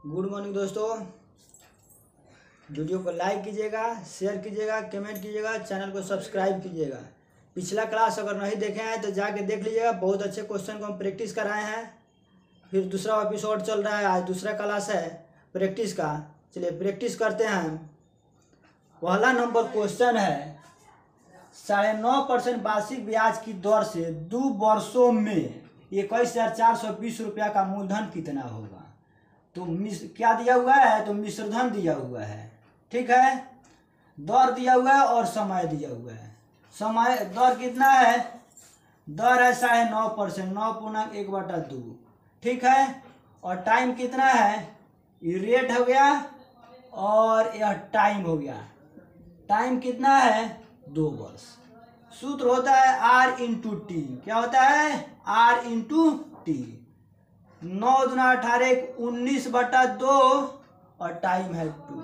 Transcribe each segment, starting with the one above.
Good morning दोस्तों। Video को like कीजिएगा, शेयर कीजिएगा, कमेंट कीजिएगा, चैनल को सब्सक्राइब कीजिएगा। पिछला क्लास अगर नहीं देखे हैं तो जाके देख लीजिएगा। बहुत अच्छे क्वेश्चन को हम प्रैक्टिस कराए हैं। फिर दूसरा एपिसोड चल रहा है, आज दूसरा क्लास है प्रैक्टिस का। चलिए प्रैक्टिस करते हैं। पहला नंबर क्वेश्चन है 9.5% वार्षिक ब्याज की दर से 2 वर्षों में 21,420 रुपया का मूलधन कितना होगा। तो क्या दिया हुआ है, तो मिश्रधन दिया हुआ है, ठीक है। दर दिया हुआ है और समय दिया हुआ है। समय दर कितना है, दर है 9.5%, 9.1/2, ठीक है। और टाइम कितना है, ये रेट हो गया और यह टाइम हो गया। टाइम कितना है, 2 वर्ष। सूत्र होता है R/T। क्या होता है, R/T। 9 दूना 18, 19/2 और टाइम है 2।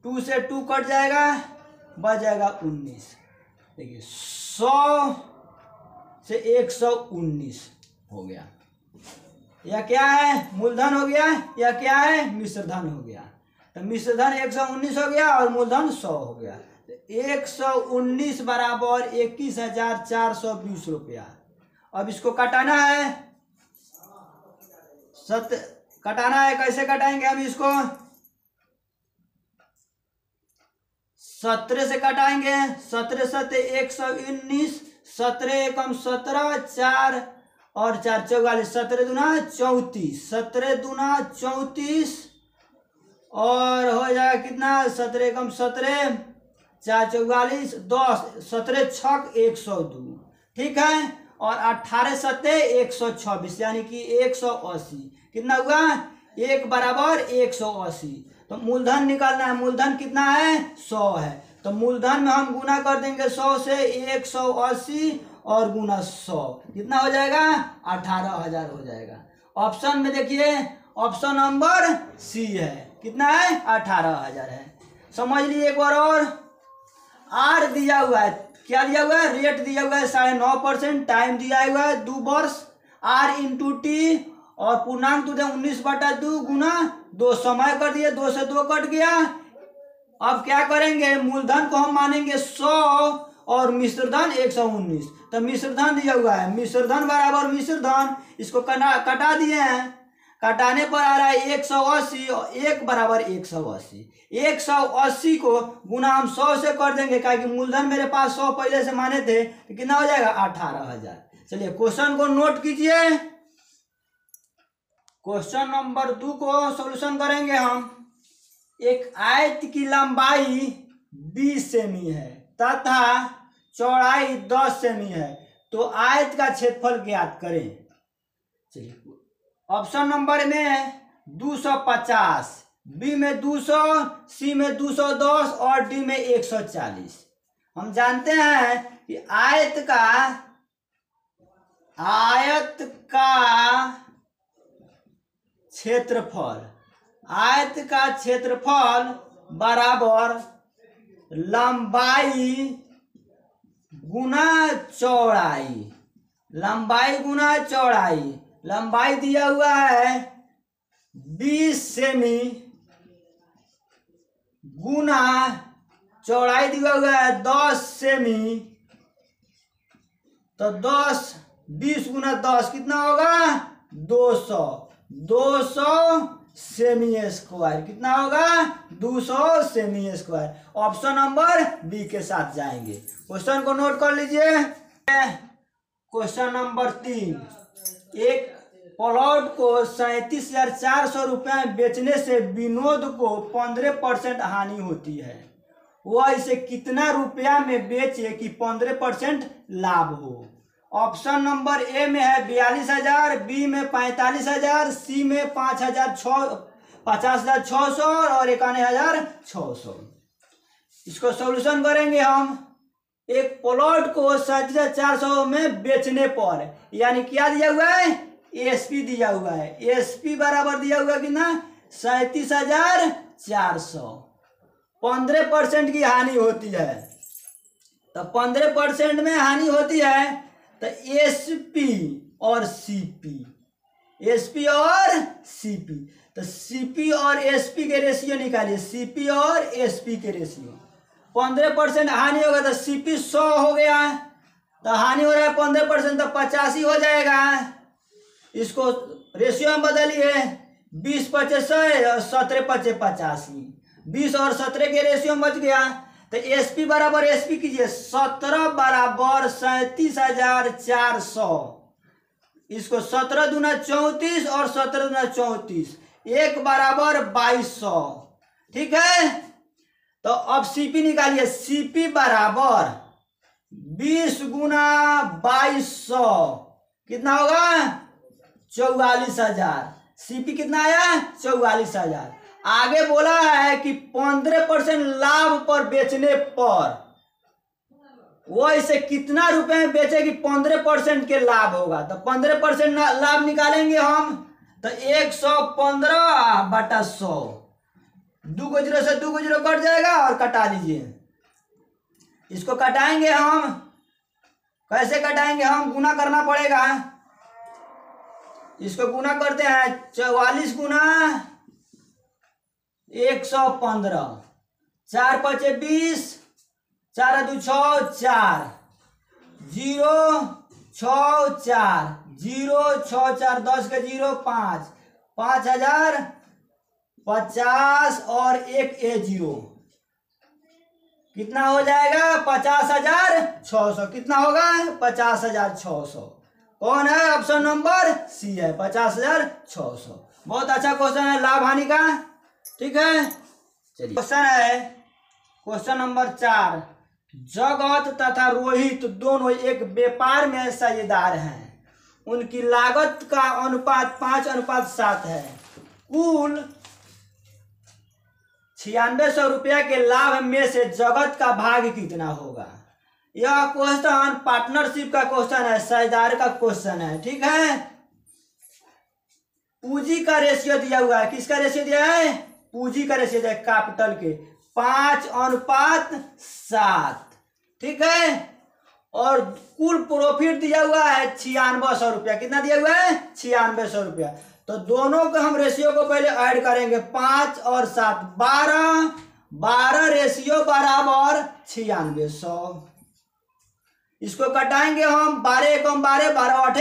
2 से 2 कट जाएगा, बच जाएगा 19। देखिए 100 से 119 हो गया। यह क्या है, मूलधन हो गया। यह क्या है, मिश्रधन हो गया। तो मिश्रधन 119 हो गया और मूलधन 100 हो गया। 119 बराबर 21,420 रुपया। अब इसको कटाना है, कटाना है। कैसे कटाएंगे हम इसको, 17 से कटाएंगे। 17 7 119, 17 एकम 17, 4 और 4 44, 17 दूना 34, 17 दूना 34 और हो जाएगा कितना, 17 एकम 17, 4 44, 10, 17 छक 102, ठीक है। और 18 7 126 यानी कि 180। कितना हुआ, 1 बराबर 180। तो मूलधन निकालना है। मूलधन कितना है, 100 है। तो मूलधन में हम गुना कर देंगे 100 से, 180 और गुना 100 कितना हो जाएगा, 18,000 हो जाएगा। ऑप्शन में देखिए, ऑप्शन नंबर सी है। कितना है, 18,000 है। समझ लीजिए एक बार और। आर दिया हुआ है, क्या दिया हुआ है, रेट दिया हुआ है 9.5%, टाइम दिया हुआ है 2 वर्ष, R/T और पूर्णांक तो 19/2 गुना 2, समय कर दिए, 2 से 2 कट गया। अब क्या करेंगे, मूलधन को हम मानेंगे 100 और मिश्रधन 119। तो मिश्रधन दिया हुआ है, मिश्रधन बराबर मिश्रधन, इसको कटा दिए हैं। कटाने पर आ रहा है 180 और 1 बराबर 180। 180 को गुना हम 100 से कर देंगे, क्योंकि मूलधन मेरे पास 100 पहले से माने थे। तो कितना हो जाएगा, 18,000। चलिए क्वेश्चन को नोट कीजिए। क्वेश्चन नंबर 2 को सॉल्यूशन करेंगे हम। एक आयत की लंबाई 20 सेमी है तथा चौड़ाई 10 सेमी है, तो आयत का क्षेत्रफल ज्ञात करें। चलिए ऑप्शन नंबर में 250, बी में 200, सी में 210 और डी में 140। हम जानते हैं कि आयत का क्षेत्रफल बराबर लंबाई गुना चौड़ाई। लंबाई गुना चौड़ाई। लंबाई दिया हुआ है 20 सेमी गुना चौड़ाई दिया हुआ है 10 सेमी। तो 20 गुना 10 कितना होगा, 200। 200 सेमी स्क्वायर कितना होगा, 200 semi square. Option number B के साथ जाएंगे। क्वेश्चन को नोट कर लीजिए। क्वेश्चन नंबर 3, एक प्लॉट को 37,400 रुपये बेचने से विनोद को 15% हानि होती है। वह इसे कितना रुपया में बेचे कि 15% लाभ हो। ऑप्शन नंबर ए में है 42,000, बी में 45,000, सी में 50,600 और 51,600। इसको सॉल्यूशन करेंगे हम। एक प्लॉट को 37,400 में बेचने पर, यानी क्या दिया हुआ है, एसपी दिया हुआ है। एसपी बराबर दिया हुआ है कितना, 37,400। 15% की हानि होती है। तो 15% में हानि होती है, तो एसपी और सीपी, एसपी और सीपी। तो सीपी और एसपी के रेशियो निकालिए, सीपी और एसपी के रेशियो। 15% हानि होगा तो सीपी 100 हो गया, तो हानि हो रहा है 15%, तो 85 हो जाएगा। इसको रेशियो में बदलिए, 20 × 5 और 17 × 5 85, 20 और 17 के रेशियो में बच गया। तो एसपी बराबर एसपी कीजिए, 17 बराबर 37,400। इसको 17 दूना 34 और 17 दूना 34, 1 बराबर 2200। ठीक है, तो अब सीपी निकालिए, सीपी बराबर 20 × 2200 कितना होगा? 44,000। सीपी कितना आया? 44,000। आगे बोला है कि 15% लाभ पर बेचने पर वो इसे कितना रुपए में बेचेगी? 15% के लाभ होगा, तो 15% लाभ निकालेंगे हम, तो 115/100। 2 को 0 से 2 को 0 कट जाएगा और कटा लीजिए। इसको कटाएंगे हम, कैसे कटाएंगे? हम गुना करना पड़ेगा। इसको गुना करते हैं, 44 × 115, 4 × 5 = 20, 4 × 2 = 6, 4, 0 6 4, 0 6 4, 10 के 0 5, 5050 और 1 A0 कितना हो जाएगा? 50,600। कितना होगा? 50,600। कौन है? ऑप्शन नंबर सी है, 50,600। बहुत अच्छा क्वेश्चन है लाभ हानि का। ठीक है, चलिए क्वेश्चन है, क्वेश्चन नंबर 4। जगत तथा रोहित दोनों एक व्यापार में साझेदार हैं। उनकी लागत का अनुपात 5:7 है। कुल 9600 रुपया के लाभ में से जगत का भाग कितना होगा? यह क्वेश्चन पार्टनरशिप का क्वेश्चन है, साझेदार का क्वेश्चन है। ठीक है, पूंजी का रेशियो दिया हुआ है। किसका रेशियो दिया है? पूंजी का रेशियो दिया है, कैपिटल के 5:7। ठीक है, और कुल प्रॉफिट दिया हुआ है 9600 रुपया। कितना दिया हुआ है? 9600 रुपया। तो दोनों को हम रेशियो को पहले ऐड करेंगे, 5 और 7 12 रेशियो बराबर 9600। इसको कटाएंगे हम, 12 एकम 12, 12 8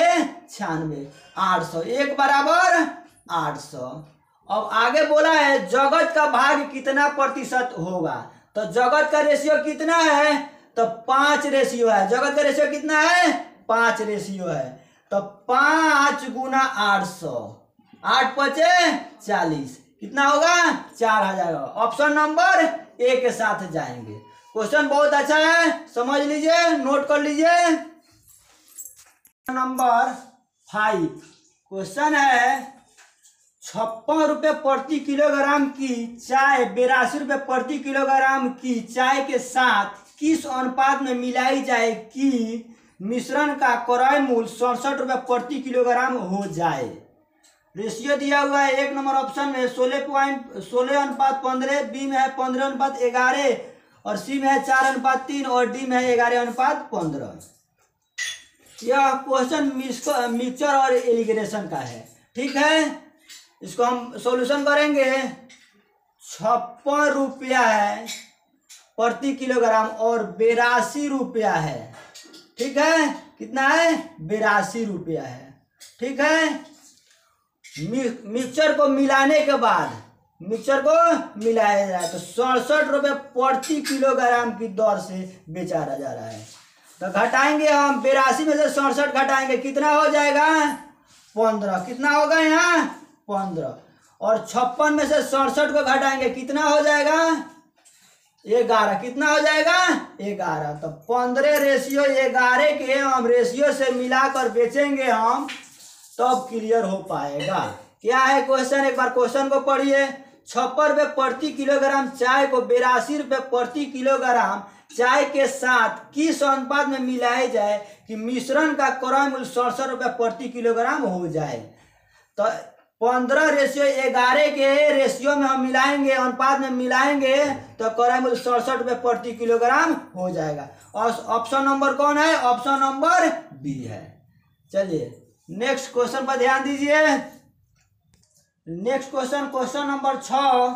96, 800, 1 बराबर 800। अब आगे बोला है जगत का भाग कितना प्रतिशत होगा? तो जगत का रेशियो कितना है? तो 5 रेशियो है। जगत का रेशियो कितना है? 5 रेशियो है। तो 5 × 800, 8 × 5 = 40, कितना होगा? 4000। ऑप्शन नंबर ए के साथ जाएंगे। क्वेश्चन बहुत अच्छा है, समझ लीजिए, नोट कर लीजिए। नंबर 5 क्वेश्चन है, 56 रुपये प्रति किलोग्राम की चाय 82 रुपये प्रति किलोग्राम की चाय के साथ किस अनुपात में मिलाई जाए कि मिश्रण का क्रय मूल्य 67 रुपये प्रति किलोग्राम हो जाए? रेशियो दिया हुआ है 1 नंबर ऑप्शन में 16:15, बी में है 15:11 और सी में है 4:3 और डी में है 11:15। यह क्वेश्चन मिक्सचर और एलिगेशन का है। ठीक है, इसको हम सॉल्यूशन करेंगे। 56 रुपया है प्रति किलोग्राम और 82 रुपया है। ठीक है, कितना है? 82 रुपया है। ठीक है, मिक्सचर को मिलाने के बाद मिक्सचर को मिलाया जाए तो 67 रुपये प्रति किलोग्राम की दर से बेचा जा रहा है। तो घटाएंगे हम, 82 में से 67 घटाएंगे, कितना हो जाएगा? 15। कितना होगा यहाँ? 15। और 56 में से 67 को घटाएंगे, कितना हो जाएगा? 11। कितना हो जाएगा? 11। तो 15 रेशियो 11 के हम रेशियो से मिलाकर बेचेंगे हम, तब क्लियर हो पाएगा। क्या है क्वेश्चन? एक बार क्वेश्चन को पढ़िए। 56 रुपये प्रति किलोग्राम चाय को 82 रुपये प्रति किलोग्राम चाय के साथ किस अनुपात में मिलाया जाए कि मिश्रण का क्रय मूल्य 67 रुपये प्रति किलोग्राम हो जाए? तो 15 रेशियो 11 के रेशियो में हम मिलाएंगे, अनुपात में मिलाएंगे तो क्रय मूल्य 67 रुपये प्रति किलोग्राम हो जाएगा। और ऑप्शन नंबर कौन है? ऑप्शन नंबर बी है। चलिए नेक्स्ट क्वेश्चन पर ध्यान दीजिए। नेक्स्ट क्वेश्चन, क्वेश्चन नंबर 6,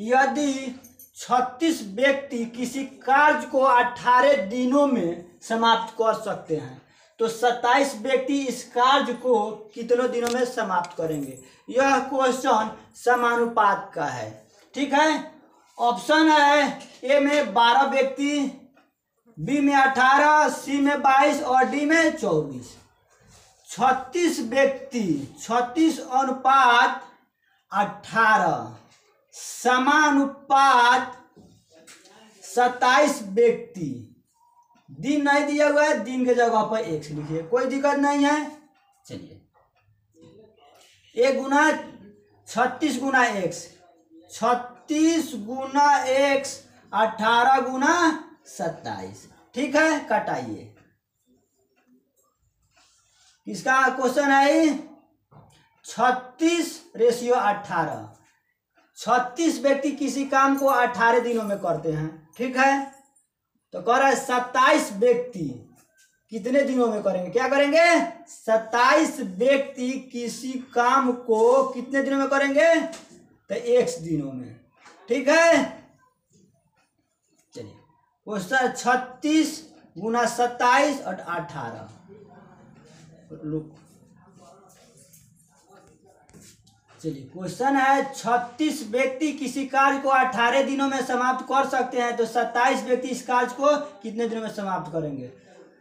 यदि 36 व्यक्ति किसी कार्य को 18 दिनों में समाप्त कर सकते हैं तो 27 व्यक्ति इस कार्य को कितने दिनों में समाप्त करेंगे। यह क्वेश्चन समानुपात का है। ठीक है, ऑप्शन है ए में 12 व्यक्ति, बी में 18, सी में 22 और डी में 24। 36 व्यक्ति, 36 अनुपात 18 समानुपात 27 व्यक्ति। दिन नहीं दिया हुआ है, दिन के जगह पर x लिखिए, कोई दिक्कत नहीं है। चलिए, ए गुना 36 गुना x, 36 गुना x 18 गुना 27। ठीक है, कटाइए। किसका क्वेश्चन है? 36 रेशियो 18। 36 व्यक्ति किसी काम को 18 दिनों में करते हैं। ठीक है, तो कह रहा है 27 व्यक्ति कितने दिनों में करेंगे। क्या करेंगे? 27 व्यक्ति किसी काम को कितने दिनों में करेंगे? तो x दिनों में। ठीक है, चलिए क्वेश्चन 36 गुना 27 और 18। चलिए, क्वेश्चन है 36 व्यक्ति किसी कार्य को 18 दिनों में समाप्त कर सकते हैं तो 27 व्यक्ति इस कार्य को कितने दिनों में समाप्त करेंगे।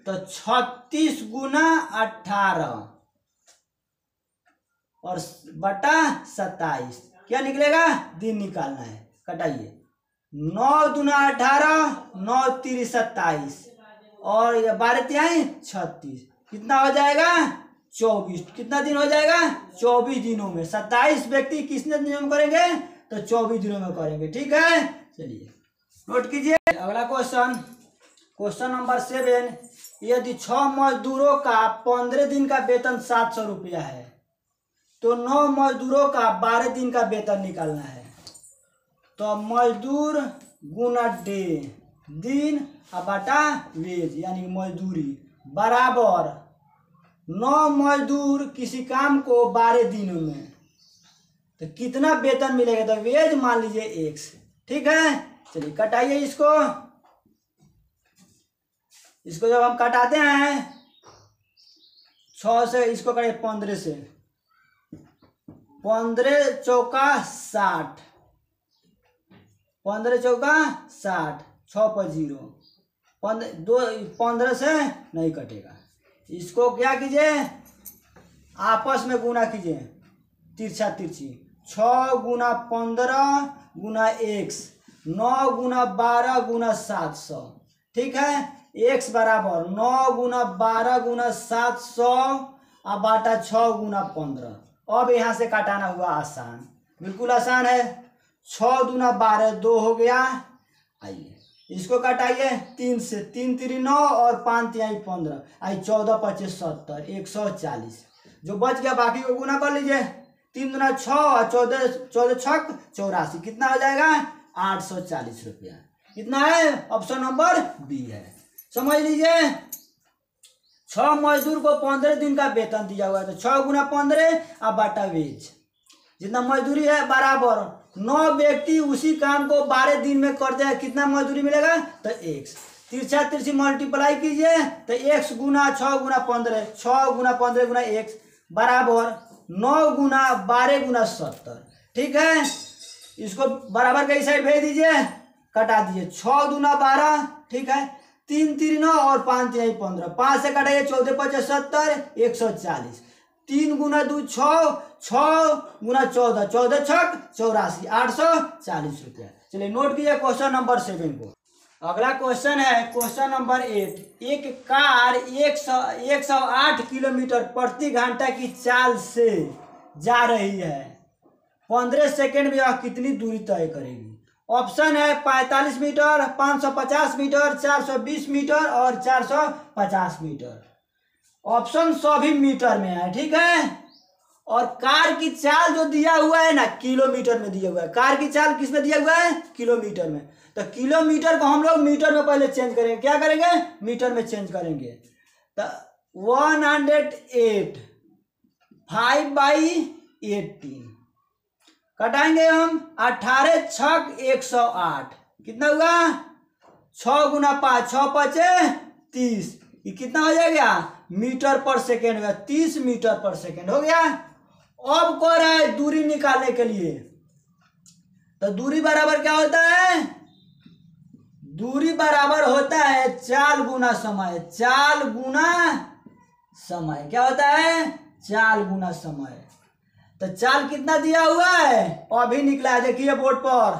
तो 36 गुना 18 और बटा 27 क्या निकलेगा? दिन निकालना है। कटाइए। 9 दूना 18, 9 तिरी 27 और 12 तिहाई 36, कितना हो जाएगा? 24। कितना दिन हो जाएगा? 24 दिनों में। 27 व्यक्ति कितने दिनों में करेंगे? तो 24 दिनों में करेंगे। ठीक है, चलिए नोट कीजिए। अगला क्वेश्चन, क्वेश्चन नंबर 7, यदि 6 मजदूरों का 15 दिन का वेतन 700 रुपया है तो 9 मजदूरों का 12 दिन का वेतन निकालना है। तो मजदूर गुना डे, दिन बटा वेज यानी मजदूरी बराबर 9 मजदूर किसी काम को 12 दिनों में तो कितना वेतन मिलेगा? तो वेज मान लीजिए x। ठीक है, चलिए कटाइए इसको। इसको जब हम कटाते हैं 6 से, इसको कटे 15 से, 15 चौका 60, 15 चौका 60, 6 पर 0, 15 से नहीं कटेगा। इसको क्या कीजिए? आपस में गुना कीजिए, तिरछा तिरछी। 6 गुना 15 गुना x, 9 गुना 12 गुना 700। ठीक है, x बराबर 9 गुना 12 गुना 700 और बाटा 6 गुना 15। अब यहाँ से काटाना हुआ आसान, बिल्कुल आसान है। 6 दूना 12, 2 हो गया। आइए इसको काटाइए 3 से, 3 तिरी 9 और 5 तिहाई 15, आई 14 25 70, 140। जो बच गया बाकी को गुना कर लीजिए। 3 दूना 6 और 14 छक 84, कितना हो जाएगा? 840 रुपया। कितना है? ऑप्शन नंबर बी है। समझ लीजिए, 6 मजदूर को 15 दिन का वेतन दिया हुआ है तो 6 गुना 15 और बाटा वेज, जितना मजदूरी है बराबर 9 व्यक्ति उसी काम को 12 दिन में करते हैं, कितना मजदूरी मिलेगा? तो x। तिरछा तिरछी मल्टीप्लाई कीजिए तो x गुना 6 गुना 15, 6 गुना 15 गुना x बराबर 9 गुना 12 गुना 70। ठीक है, इसको बराबर के साइड भेज दीजिए, कटा दीजिए। 6 दूना 12, ठीक है, 3 तिरी 9 और 5 तिहाई 15, 5 से कटाइए 14 25 70, 140। 3 गुना 2 6, 6 गुना 14, 14 छक 84, 840 रुपया। चलिए नोट कीजिए क्वेश्चन नंबर 7 को। अगला क्वेश्चन है क्वेश्चन नंबर 8। एक कार 108 किलोमीटर प्रति घंटा की चाल से जा रही है, 15 सेकेंड में यह कितनी दूरी तय करेगी? ऑप्शन है 45 मीटर, 550 मीटर, 420 मीटर और 450 मीटर। ऑप्शन सभी मीटर में है। ठीक है, और कार की चाल जो दिया हुआ है ना, किलोमीटर में दिया हुआ है। कार की चाल किस में दिया हुआ है? किलोमीटर में। तो किलोमीटर को हम लोग मीटर में पहले चेंज करेंगे। क्या करेंगे? मीटर में चेंज करेंगे। तो 108 5/18 घटाएंगे हम 18 छक 108, कितना हुआ 6 गुना 5, 6 पचे 30, ये कितना हो जाएगा मीटर पर सेकेंड हो गया, 30 मीटर पर सेकेंड हो गया। अब कह रहा है दूरी निकालने के लिए, तो दूरी बराबर क्या होता है, दूरी बराबर होता है चाल गुना समय, चाल गुना समय क्या होता है, चाल गुना समय। तो चाल कितना दिया हुआ है अभी निकला है, देखिए बोर्ड पर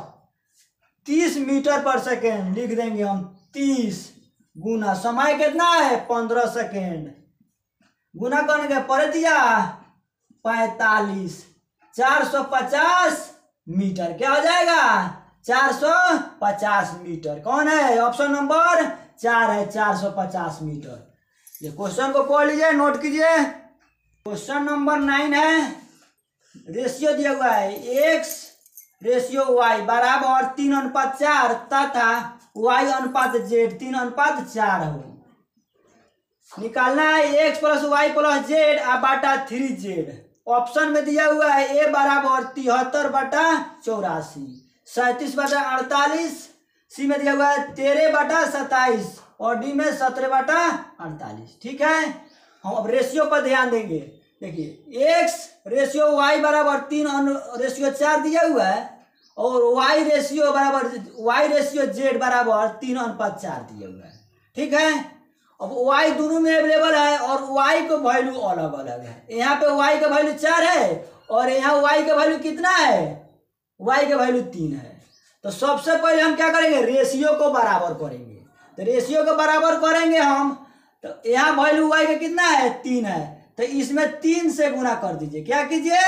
30 मीटर पर सेकेंड लिख देंगे हम, 30 गुना समय कितना है 15 सेकेंड, गुना करने के पर दिया 45, 450 मीटर क्या हो जाएगा 450 मीटर। कौन है ऑप्शन नंबर 4 है, 450 मीटर। ये क्वेश्चन को पढ़ लीजिए, नोट कीजिए। क्वेश्चन नंबर 9 है, रेशियो दिया हुआ है x रेशियो y बराबर 3:4 तथा y अनुपात z 3:4 हो। निकालना है x plus y plus z बाटा 3z। ऑप्शन में दिया हुआ है a बराबर 73/84, 37/48, सी में दिया हुआ है 13/27 और डी में 17/48। ठीक है, हम अब रेशियो पर ध्यान देंगे। देखिए x रेशियो y बराबर 3:4 दिया हुआ है और y रेशियो z बराबर 3:4 दिया हुआ है। ठीक है, अब y दोनों में अवेलेबल है और y को वैल्यू अलग अलग है। यहाँ पे y का वैल्यू 4 है और यहाँ y का वैल्यू कितना है, y का वैल्यू 3 है। तो सबसे पहले हम क्या करेंगे, रेशियो को बराबर करेंगे। तो रेशियो को बराबर करेंगे हम, तो यहाँ वैल्यू y का कितना है 3 है, तो इसमें 3 से गुना कर दीजिए। क्या कीजिए,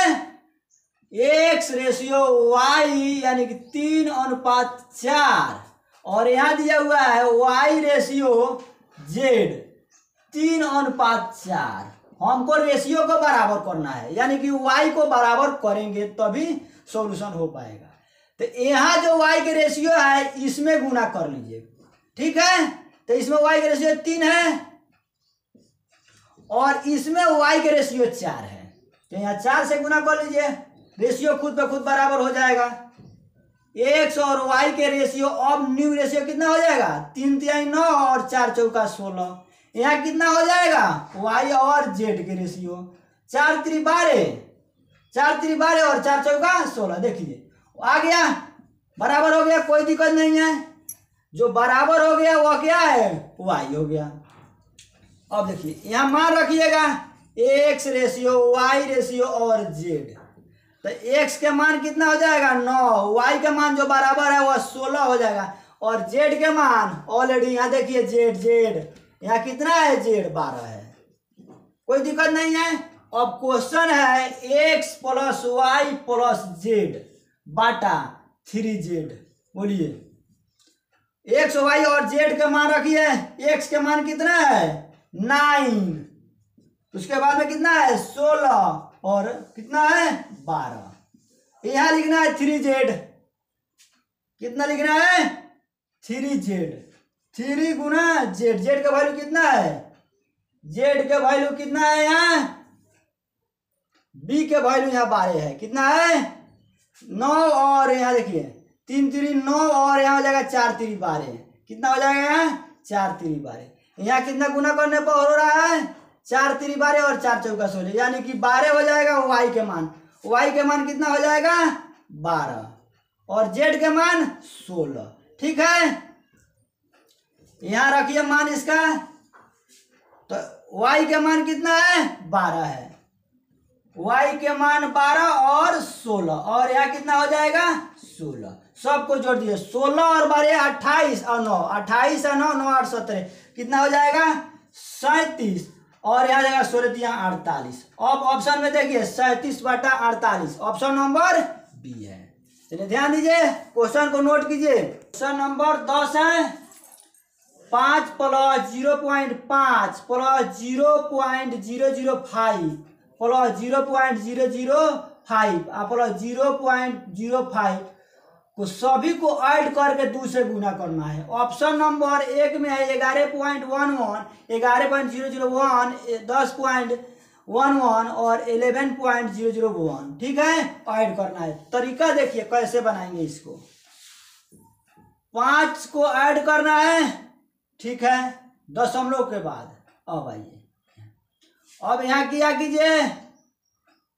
x रेशियो y यानी कि 3:4 और यहाँ दिया हुआ है y रेशियो z 3:4। हमको रेशियो को बराबर करना है, यानी कि y को बराबर करेंगे तभी सॉल्यूशन हो पाएगा। तो यहाँ जो y के रेशियो है इसमें गुना कर लीजिए। ठीक है, तो इसमें y के रेशियो 3 है और इसमें y के रेशियो 4 है, तो यहाँ 4 से गुना कर लीजिए, रेशियो खुद पे खुद बराबर हो जाएगा। x और y के रेशियो, अब न्यू रेशियो कितना हो जाएगा 3×3 9 और 4×4 16। यहाँ कितना हो जाएगा y और z के रेशियो 4×3 12, 4×3 और 4×4 16। देखिए आ गया, बराबर हो गया, कोई दिक्कत नहीं है। जो बराबर हो गया वह क्या है y हो गया। अब देखिए यहाँ मान रखिएगा x रेशियो y रेशियो और z, तो x के मान कितना हो जाएगा 9, y के मान जो बराबर है वह 16 हो जाएगा और z के मान ऑलरेडी यहाँ देखिए z यहाँ कितना है z 12 है, कोई दिक्कत नहीं है। अब क्वेश्चन है x plus y plus z बाटा 3z। बोलिए x y और z के मान रखिए, x के मान कितना है 9, उसके बाद में कितना है 16 और कितना है 12। यहाँ लिखना है 3z, कितना लिखना है 3z, 3 गुना z, z का वैल्यू कितना है, z के वैल्यू कितना है यहाँ, b के वैल्यू यहाँ 12 है, कितना है 9 और यहाँ देखिए 3×3 9 और यहाँ हो जाएगा 4×3 12, कितना हो जाएगा यहाँ 4×3 12। यहाँ कितना गुना करने पर हो रहा है 4×3 12 और 4×4 16, यानी कि 12 हो जाएगा y के मान, y के मान कितना हो जाएगा 12 और z के मान 16। ठीक है, यहाँ रखिए मान इसका, तो y के मान कितना है 12 है, y के मान 12 और 16 और यहाँ कितना हो जाएगा 16। सबको जोड़ दिए 16 और 12 28 और 9, 28 और 9 9 8 17, कितना हो जाएगा 37 और यहाँ जाएगा 16 48। अब ऑप्शन में देखिए 37/48, ऑप्शन नंबर बी है। चलिए ध्यान दीजिए, क्वेश्चन को नोट कीजिए। क्वेश्चन नंबर 10 है 5 + 0.5 + 0.005 प्लस 0.005 प्लस 0.05 को सभी को ऐड करके 2 से गुना करना है। ऑप्शन नंबर 1 में है 11.11, 11.001, 11 और 11.001, ठीक है, ऐड करना है। तरीका देखिए कैसे बनाएंगे इसको। 5 को ऐड करना है, ठीक है, दशमलव के बाद। अब आइए, अब यहाँ किया कीजिए,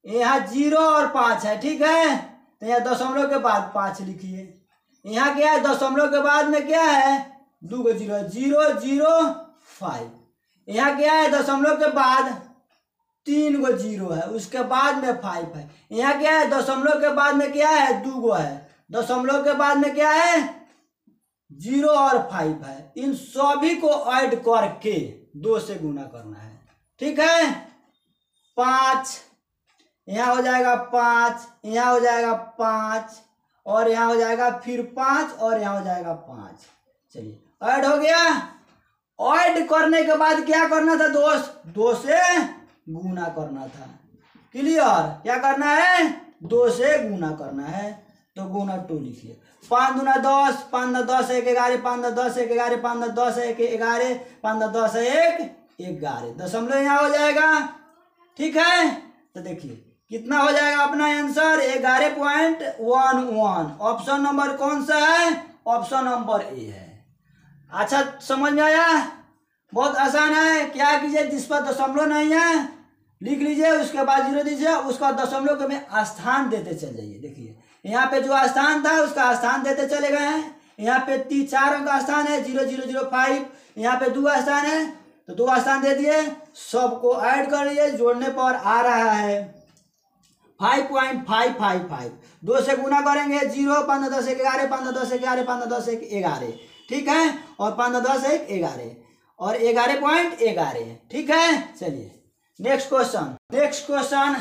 यहाँ 0 और 5 है, ठीक है, तो यहाँ दशमलव के बाद 5 लिखिए। यहाँ क्या है, दशमलव के बाद में क्या है, 2 को 0, 0 0 5। यहाँ क्या है, दशमलव के बाद 3 को 0 है, उसके बाद में 5 है। यहाँ क्या है, दशमलव के बाद में क्या है, 2 को है, दशमलव के बाद में क्या है, 0 और 5 है। इन सभी को ऐड करके 2 से गुना करना है, ठीक है। 5 यहाँ हो जाएगा, 5 यहाँ हो जाएगा, 5 और यहाँ हो जाएगा, फिर 5 और यहाँ हो जाएगा 5। चलिए ऐड हो गया। ऐड करने के बाद क्या करना था दोस्त, 2 से गुना करना था। क्लियर, क्या करना है, 2 से गुना करना है, तो गुना 2 लिखिए। 5 दूना 10, 5 10 1 11, 5 10 1 11, 5 10 1 11, 5 10 1 11, दशमलव यहाँ हो जाएगा, ठीक है। तो देखिए कितना हो जाएगा अपना आंसर, 11.11। ऑप्शन नंबर कौन सा है, ऑप्शन नंबर ए है। अच्छा समझ में आया, बहुत आसान है। क्या कीजिए, जिस पर दशमलव नहीं है लिख लीजिए, उसके बाद 0 दीजिए, उसका दशमलव के में स्थान देते चल जाइए। देखिए यहाँ पे जो स्थान था उसका स्थान देते चले गए हैं। यहाँ पे 4 अंक का स्थान है, 0 0 0 5। यहाँ पे 2 स्थान है, तो 2 स्थान दे दिए। सबको ऐड कर लिए, जोड़ने पर आ रहा है 5.555। 2 से गुना करेंगे, 0 5 10 1 11, 5 10 11, 5 10 1 11, ठीक है, और 5 10 1 11 और 11.11, ठीक है। चलिए next question. Next question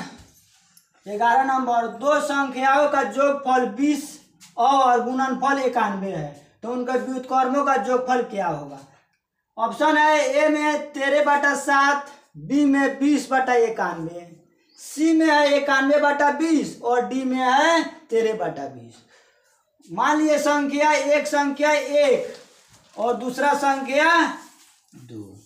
11 number, 2 संख्याओं का जोगफल 20 और गुणनफल 91 है, तो उनका व्युत्क्रमों का जोगफल क्या होगा। ऑप्शन है, ए में 13/7, बी में 20/91, सी में है 91/20 और डी में है 13/20। मान लिए संख्या एक संख्या 1 और दूसरा संख्या 2,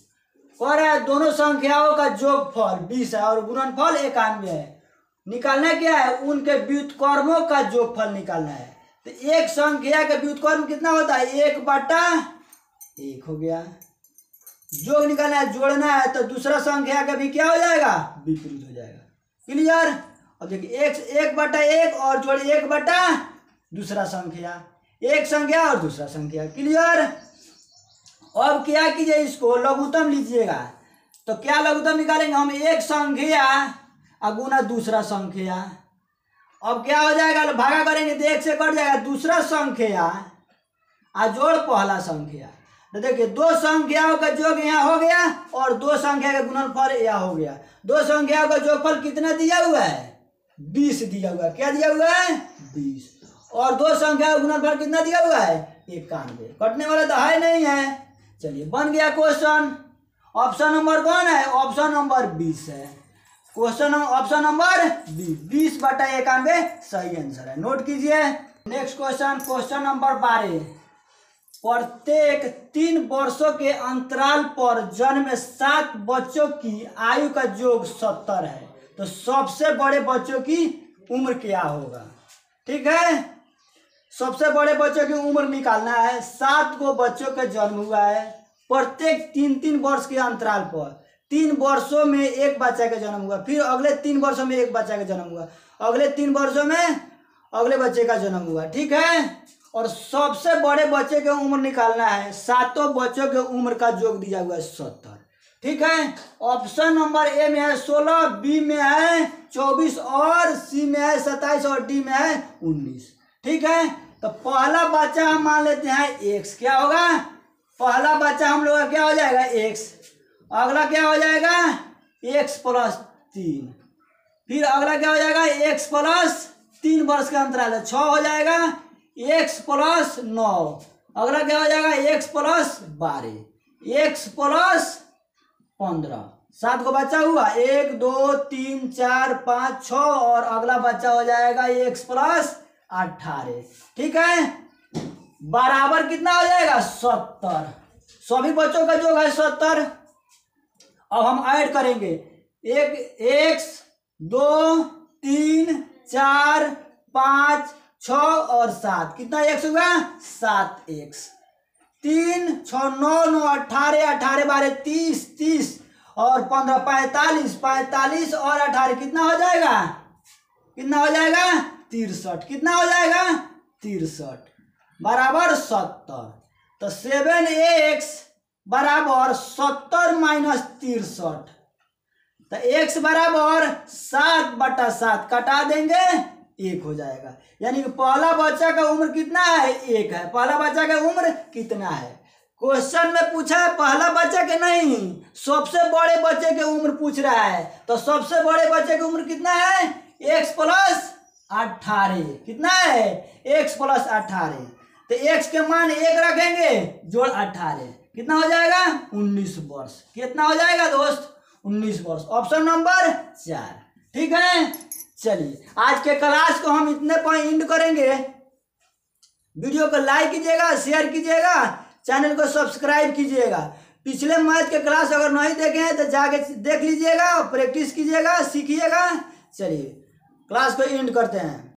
और दोनों संख्याओं का जोगफल 20 है और गुणनफल 91 है। निकालना क्या है, उनके व्युत्क्रमों का जोगफल निकालना है। तो एक संख्या का व्युत्क्रम कितना होता है, 1/1 हो गया। जोग निकालना है, जोड़ना है, तो दूसरा संख्या का भी क्या हो जाएगा, विपरीत हो जाएगा। क्लियर। अब देखिए 1/1 और जोड़ 1/ दूसरा संख्या, एक संख्या और दूसरा संख्या। क्लियर। अब क्या कीजिए, इसको लघुत्तम लीजिएगा। तो क्या लघुत्तम निकालेंगे हम, एक संख्या गुना दूसरा संख्या। अब क्या हो जाएगा, भागा करेंगे तो 1 से कट जाएगा, दूसरा संख्या जोड़ पहला संख्या। तो देखिए 2 संख्याओं का योग यहाँ हो गया और 2 संख्या का गुणनफल यहाँ हो गया। 2 संख्याओं का जोगफल कितना दिया हुआ है, 20 दिया हुआ है। क्या दिया हुआ है, 20। और 2 संख्या का गुणनफल कितना दिया हुआ है, 91। कटने वाला तो है नहीं है। चलिए बन गया क्वेश्चन। ऑप्शन नंबर कौन है, ऑप्शन नंबर 20 है। क्वेश्चन ऑप्शन नंबर 20/91 सही आंसर है, नोट कीजिए। Next question, question number 12। प्रत्येक 3 वर्षों के अंतराल पर जन्म 7 बच्चों की आयु का योग 70 है, तो सबसे बड़े बच्चों की उम्र क्या होगा। ठीक है, सबसे बड़े बच्चों की उम्र निकालना है। 7 को बच्चों का जन्म हुआ है, प्रत्येक 3-3 वर्ष के अंतराल पर 3 वर्षों में एक बच्चा का जन्म हुआ, फिर अगले 3 वर्षों में एक बच्चा का जन्म हुआ, अगले 3 वर्षों में अगले बच्चे का जन्म हुआ। ठीक है, और सबसे बड़े बच्चे की उम्र निकालना है। 7 बच्चों के उम्र का योग दिया हुआ है 70। ठीक है, ऑप्शन नंबर ए में है 16, बी में है 24 और सी में है 27 और डी में है 19। ठीक है, तो पहला बच्चा हम मान लेते हैं x। क्या होगा, पहला बच्चा हम लोग का क्या हो जाएगा, x। अगला क्या हो जाएगा, x + 3। फिर अगला क्या हो जाएगा, x + 3 वर्ष का अंतराल है 6 हो जाएगा, x + 9। अगला क्या हो जाएगा, x + 12, x + 15। 7 को बच्चा हुआ, 1 2 3 4 5 6 और अगला बच्चा हो जाएगा x + 18। ठीक है, बराबर कितना हो जाएगा, 70। सभी बच्चों का योग है 70। अब हम ऐड करेंगे, एक एक्स 2 3 4 5 6 और 7, कितना एक्स हुआ 7x। 3 6 9 9 18 18 12 30 30 और 15 45 45 और 18 कितना हो जाएगा 63। कितना हो जाएगा 63 बराबर 70। तो 7x बराबर 70 माइनस 63। तो x बराबर 7/7 कटा देंगे 1 हो जाएगा। यानी कि पहला बच्चा का उम्र कितना है 1 है। पहला बच्चा का उम्र कितना है क्वेश्चन में पूछा है, पहला बच्चा के नहीं सबसे बड़े बच्चे के उम्र पूछ रहा है। तो सबसे बड़े बच्चे की उम्र कितना है x प्लस 18। कितना है x प्लस 18। तो x के मान 1 रखेंगे जोड़ 18 कितना हो जाएगा 19 वर्ष। कितना हो जाएगा दोस्त 19 वर्ष। ऑप्शन नंबर 4 ठीक है। चलिए आज के क्लास को हम इतने पर एंड करेंगे। वीडियो को लाइक कीजिएगा, शेयर कीजिएगा, चैनल को सब्सक्राइब कीजिएगा। पिछले मैथ के क्लास अगर नहीं देखे हैं तो जाके देख लीजिएगा, प्रैक्टिस कीजिएगा, सीखिएगा। चलिए क्लास को एंड करते हैं।